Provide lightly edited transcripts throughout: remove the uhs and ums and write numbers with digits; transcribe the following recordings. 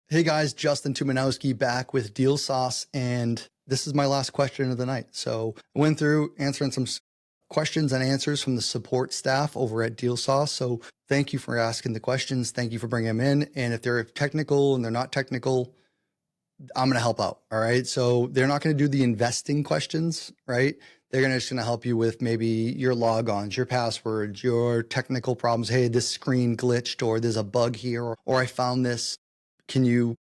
Hey guys, Justin Tumanowski back with Deal Sauce, and this is my last question of the night. So I went through answering some questions and answers from the support staff over at Deal Sauce. So thank you for asking the questions. Thank you for bringing them in. And if they're technical and they're not technical, I'm going to help out. All right. So they're not going to do the investing questions, right? They're just going to help you with maybe your logons, your passwords, your technical problems. Hey, this screen glitched, or there's a bug here, or I found this. I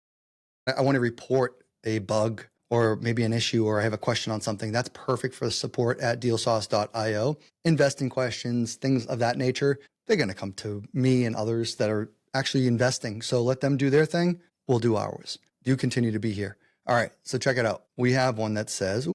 want to report a bug or maybe an issue, or I have a question on something. That's perfect for support at dealsauce.io. Investing questions, things of that nature, they're going to come to me and others that are actually investing. So let them do their thing. We'll do ours. Do continue to be here. All right. So check it out. We have one that says,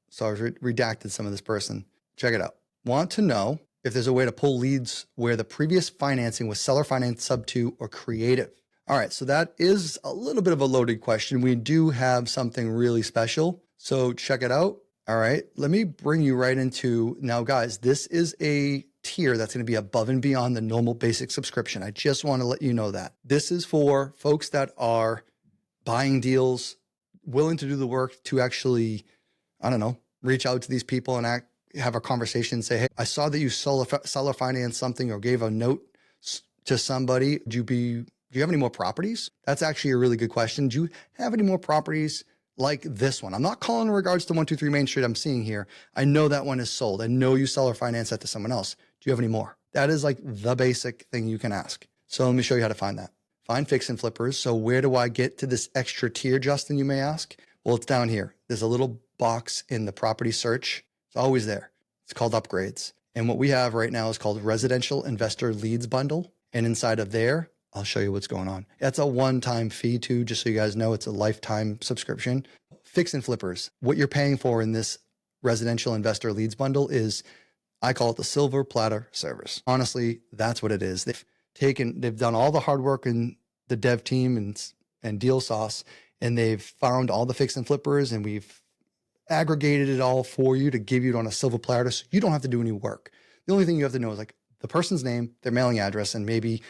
so I redacted some of this person. Check it out. Want to know if there's a way to pull leads where the previous financing was seller finance, Subto, or creative. All right, so that is a little bit of a loaded question. We do have something really special, so check it out. All right, let me bring you right into, now guys, this is a tier that's going to be above and beyond the normal basic subscription. I just want to let you know that. This is for folks that are buying deals, willing to do the work to actually, I don't know, reach out to these people and have a conversation and say, hey, I saw that you seller finance something or gave a note to somebody. Do you have any more properties? That's actually a really good question. Do you have any more properties like this one? I'm not calling in regards to 123 Main Street I'm seeing here. I know that one is sold. I know you sell or finance that to someone else. Do you have any more? That is like the basic thing you can ask. So let me show you how to find that. Find fix and flippers. So where do I get to this extra tier, Justin, you may ask? Well, it's down here. There's a little box in the property search. It's always there. It's called upgrades. And what we have right now is called Residential Investor Leads Bundle. And inside of there, I'll show you what's going on. That's a one-time fee too, just so you guys know, it's a lifetime subscription. Fix and flippers. What you're paying for in this residential investor leads bundle is, I call it the silver platter service. Honestly, that's what it is. They've done all the hard work in the dev team and Deal Sauce, and they've found all the fix and flippers, and we've aggregated it all for you to give you it on a silver platter, so you don't have to do any work. The only thing you have to know is like the person's name, their mailing address, and maybe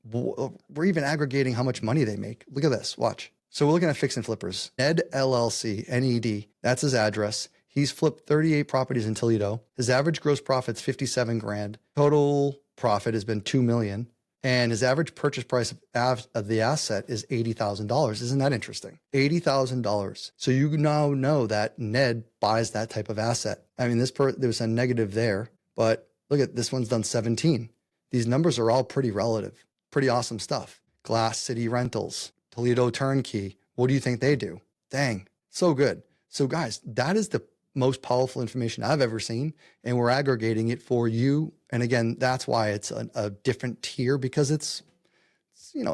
we're even aggregating how much money they make. Look at this, watch. So we're looking at fix and flippers. Ned LLC, NED, that's his address. He's flipped 38 properties in Toledo. His average gross profit's 57 grand. Total profit has been 2 million. And his average purchase price of the asset is $80,000. Isn't that interesting? $80,000. So you now know that Ned buys that type of asset. I mean, there's a negative there, but look at this one's done 17. These numbers are all pretty relative. Pretty awesome stuff. Glass City Rentals, Toledo Turnkey. What do you think they do? Dang, so good. So guys, that is the most powerful information I've ever seen, and we're aggregating it for you. And again, that's why it's a different tier, because it's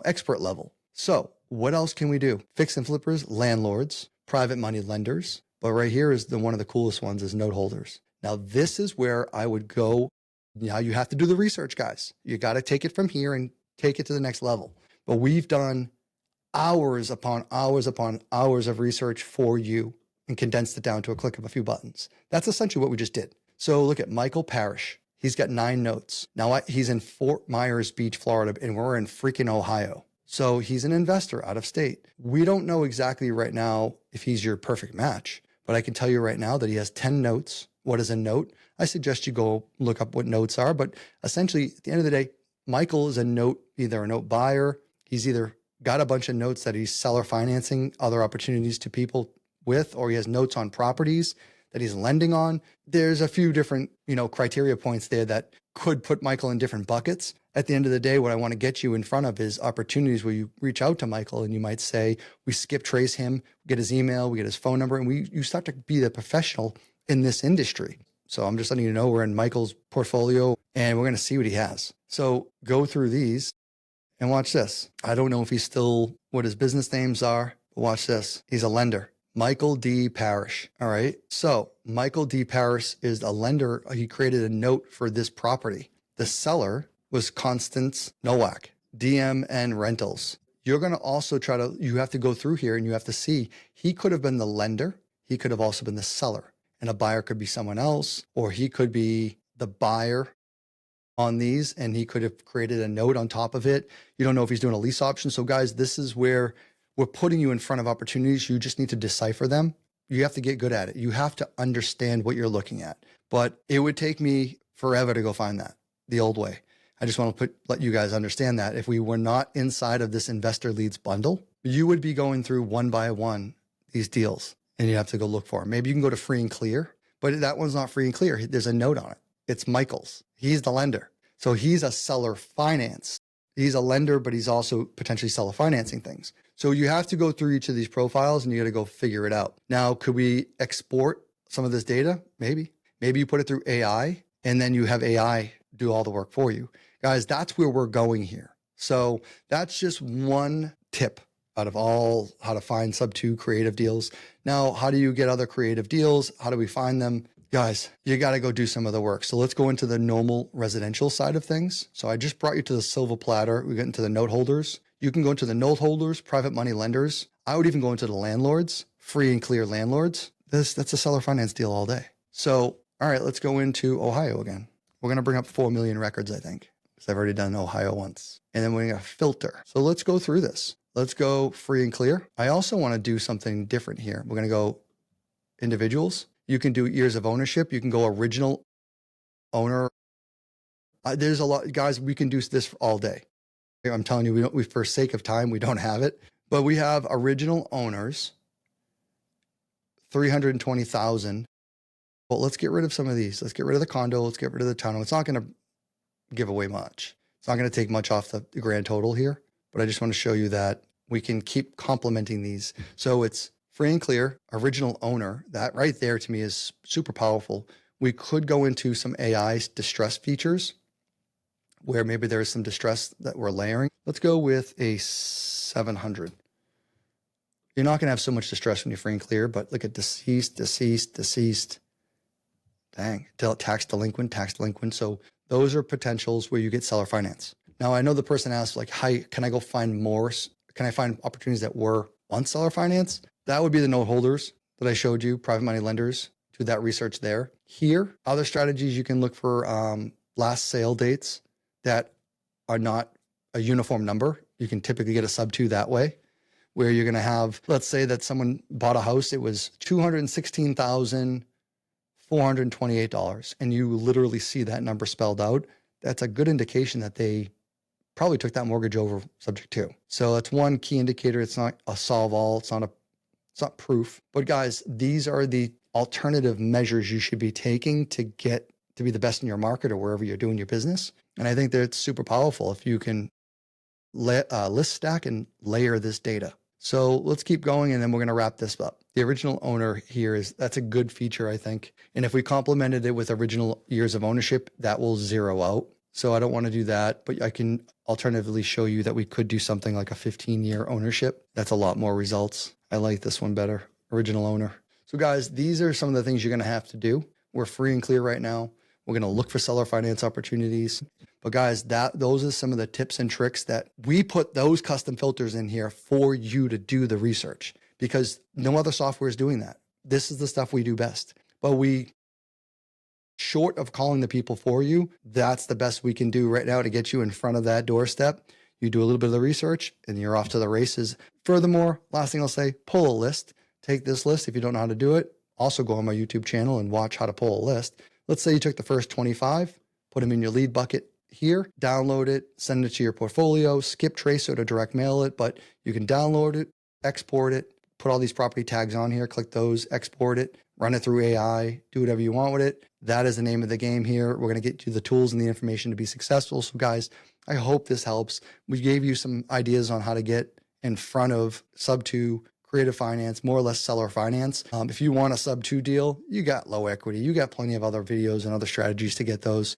expert level. So what else can we do? Fix and flippers, landlords, private money lenders. But right here is one of the coolest ones is note holders. Now this is where I would go. Now you have to do the research, guys. You got to take it from here and take it to the next level. But we've done hours upon hours upon hours of research for you and condensed it down to a click of a few buttons. That's essentially what we just did. So look at Michael Parrish. He's got 9 notes. Now he's in Fort Myers Beach, Florida, and we're in freaking Ohio. So he's an investor out of state. We don't know exactly right now if he's your perfect match, but I can tell you right now that he has 10 notes. What is a note? I suggest you go look up what notes are, but essentially at the end of the day, Michael is either a note buyer. He's either got a bunch of notes that he's seller financing other opportunities to people with, or he has notes on properties that he's lending on. There's a few different, criteria points there that could put Michael in different buckets. At the end of the day, what I want to get you in front of is opportunities where you reach out to Michael and you might say, we skip trace him, get his email, we get his phone number, and you start to be the professional in this industry. So I'm just letting you know we're in Michael's portfolio and we're going to see what he has. So go through these and watch this. I don't know if he's still what his business names are, but watch this. He's a lender. Michael D. Parrish. All right. So Michael D. Parrish is a lender. He created a note for this property. The seller was Constance Nowak, DMN Rentals. You're going to also you have to go through here and you have to see, he could have been the lender. He could have also been the seller, and a buyer could be someone else, or he could be the buyer on these and he could have created a note on top of it. You don't know if he's doing a lease option. So guys, this is where we're putting you in front of opportunities. You just need to decipher them. You have to get good at it. You have to understand what you're looking at. But it would take me forever to go find that the old way. I just want to let you guys understand that if we were not inside of this investor leads bundle, you would be going through one by one these deals and you have to go look for them. Maybe you can go to free and clear, but that one's not free and clear. There's a note on it. It's Michael's. He's the lender. So he's a seller finance. He's a lender, but he's also potentially seller financing things. So you have to go through each of these profiles and you got to go figure it out. Now, could we export some of this data? Maybe. Maybe you put it through AI and then you have AI do all the work for you. Guys, that's where we're going here. So that's just one tip out of all how to find Subto creative deals. Now, how do you get other creative deals? How do we find them? Guys, you got to go do some of the work. So let's go into the normal residential side of things. So I just brought you to the silver platter. We get into the note holders. You can go into the note holders, private money lenders. I would even go into the landlords, free and clear landlords. That's a seller finance deal all day. So, all right, let's go into Ohio again. We're going to bring up 4 million records, I think, because I've already done Ohio once. And then we're going to filter. So let's go through this. Let's go free and clear. I also want to do something different here. We're going to go individuals. You can do years of ownership. You can go original owner. There's a lot, guys, we can do this all day. I'm telling you, we for sake of time, we don't have it, but we have original owners, 320,000. Well, let's get rid of some of these. Let's get rid of the condo. Let's get rid of the townhome. It's not going to give away much. It's not going to take much off the grand total here, but I just want to show you that we can keep complementing these. So it's free and clear, original owner. That right there to me is super powerful. We could go into some AI distress features where maybe there's some distress that we're layering. Let's go with a 700. You're not going to have so much distress when you're free and clear, but look at deceased. Dang, tax delinquent. So those are potentials where you get seller finance. Now, I know the person asked, like, hi, can I go find more? Can I find opportunities that were on seller finance? That would be the note holders that I showed you, private money lenders. Do that research there. Here, other strategies, you can look for last sale dates that are not a uniform number. You can typically get a Subto that way, where you're going to have, let's say that someone bought a house, it was $216,428, and you literally see that number spelled out. That's a good indication that they probably took that mortgage over subject to. So that's one key indicator. It's not a solve all. It's not proof. But guys, these are the alternative measures you should be taking to get to be the best in your market or wherever you're doing your business. And I think that it's super powerful if you can list stack and layer this data. So let's keep going and then we're going to wrap this up. The original owner here that's a good feature, I think. And if we complemented it with original years of ownership, that will zero out. So I don't want to do that, but I can alternatively show you that we could do something like a 15-year ownership. That's a lot more results. I like this one better, original owner. So guys, these are some of the things you're going to have to do. We're free and clear right now. We're going to look for seller finance opportunities. But guys, those are some of the tips and tricks that we put those custom filters in here for you to do the research, because no other software is doing that. This is the stuff we do best. But short of calling the people for you, that's the best we can do right now to get you in front of that doorstep. You do a little bit of the research and you're off to the races. Furthermore, last thing I'll say, pull a list. Take this list if you don't know how to do it. Also go on my YouTube channel and watch how to pull a list. Let's say you took the first 25, put them in your lead bucket here, download it, send it to your portfolio, skip trace it or direct mail it, but you can download it, export it, put all these property tags on here, click those, export it, run it through AI, do whatever you want with it. That is the name of the game here. We're going to get you the tools and the information to be successful. So guys, I hope this helps. We gave you some ideas on how to get in front of Subto, creative finance, more or less seller finance. If you want a Subto deal, you got low equity. You got plenty of other videos and other strategies to get those.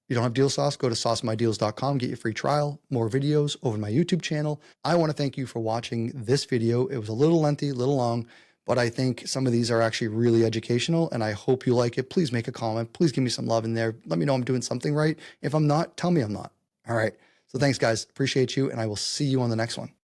You don't have deal sauce, go to saucemydeals.com, get your free trial, more videos over my YouTube channel. I want to thank you for watching this video. It was a little lengthy, a little long, but I think some of these are actually really educational and I hope you like it. Please make a comment. Please give me some love in there. Let me know I'm doing something right. If I'm not, tell me I'm not. All right. So thanks guys. Appreciate you. And I will see you on the next one.